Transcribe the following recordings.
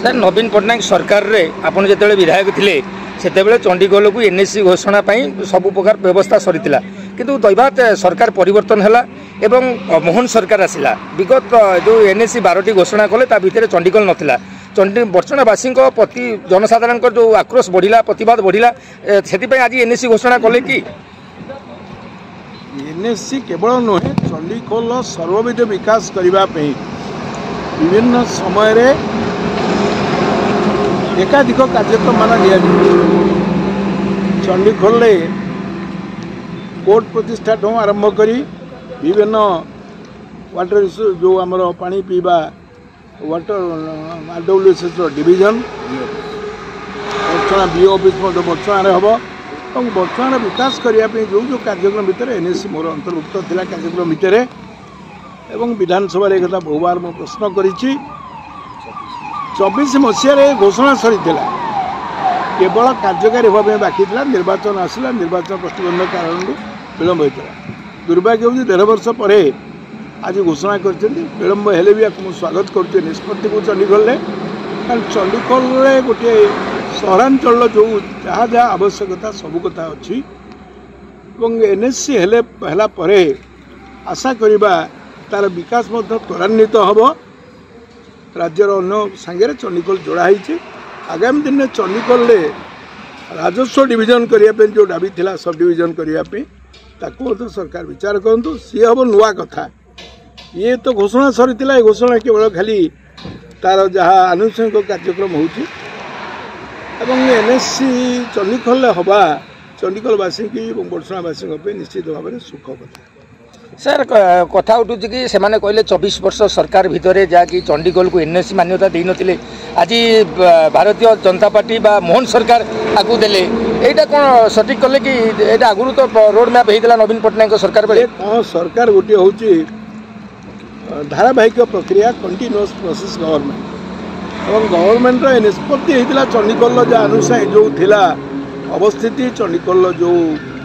Sir नवीन पट्टनायक सरकार रे आपण जेतेबेले विधायक थिले सेतेबेले चंडीगढ़ को एनएससी घोषणा सब प्रकार व्यवस्था सरी किंतु दैवात सरकार परिवर्तन है एवं मोहन सरकार आसला विगत जो एनएससी 12टी घोषणा कले ता भितर चंडीगढ़ नथिला बर्चनावासी प्रति जनसाधारण जो आक्रोश बढ़ला प्रतिवाद बढ़ला से आज एनएससी घोषणा कले कि एनएससी केवल नुहे चंडीगढ़ सर्वविध विकास करने विभिन्न समय रे एकाधिक कार्यक्रम मान दिया चंडीगढ़ कोर्ट प्रतिष्ठा आरंभ करी विभिन्न वाटर इश्यू जो आमर पानी पीवा water RWS division Barchana BO office Barchana हम और बर्चना विकास करने जो जो कार्यक्रम भितर एनएससी मोर अंतर्भुक्त थिला कार्यक्रम भितर एवं विधानसभा एक बहुबार मु प्रश्न करी 24 मसीह घोषणा सरी केवल कार्यकारी होगा बाकी था निर्वाचन आसला निर्वाचन प्रतिबंध कारण विलंब होता दुर्भाग्य हूँ 1.5 वर्ष पर आज घोषणा कर विलंब हेले भी आपको स्वागत कर निष्पत्ति को चंडीगढ़ कारण चंडीगढ़ गोटे सहरांचल जो जहाँ जहाँ आवश्यकता सब कथा अच्छी एनएससी हेला परे आशा करिबा तार विकास त्वरान्वित हम राज्यर अन्य सांगे चंडीगढ़ जोड़ाई आगामी दिन में चंडीगढ़ राजस्व डिविजन करने जो दाबी थिला सब डिविजन करने ताकू सरकार विचार करूँ सी हम नुआ कथा ये तो घोषणा सरी घोषणा केवल खाली तार जहाँ आनुषंगिक कार्यक्रम होची एनएससी चंडीगढ़ हवा चंडीगढ़वासी की बर्चनावासी निश्चित भाव में सुख कथा सर कथा उठू कि से कहले 24 वर्ष सरकार भितर जहाँकि चंडीगढ़ को एनएससी मान्यता दे नथिले आज भारतीय जनता पार्टी बा मोहन सरकार आगु देले एटा कौन सठिक कले कि एटा आगुरु तो रोड मैप होता नवीन पट्टनायक सरकार बेले कौन सरकार गोटे हूँ धारावाहिक प्रक्रिया कंटिन्यूअस प्रोसेस गवर्नमेंट और गवर्नमेंट निष्पत्ति होता चंडीगढ़ जहाँ अनुसार जो थिला अवस्थिति चंडीगढ़ जो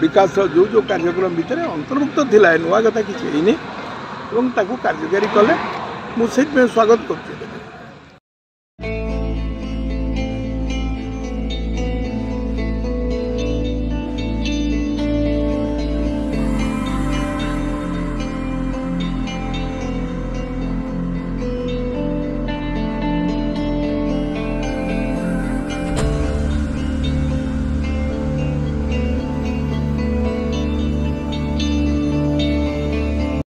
विकास जो जो कार्यक्रम भितर अंतर्भुक्त थिला नुआ कथा किसी कार्यकारी कले मुझे स्वागत कर।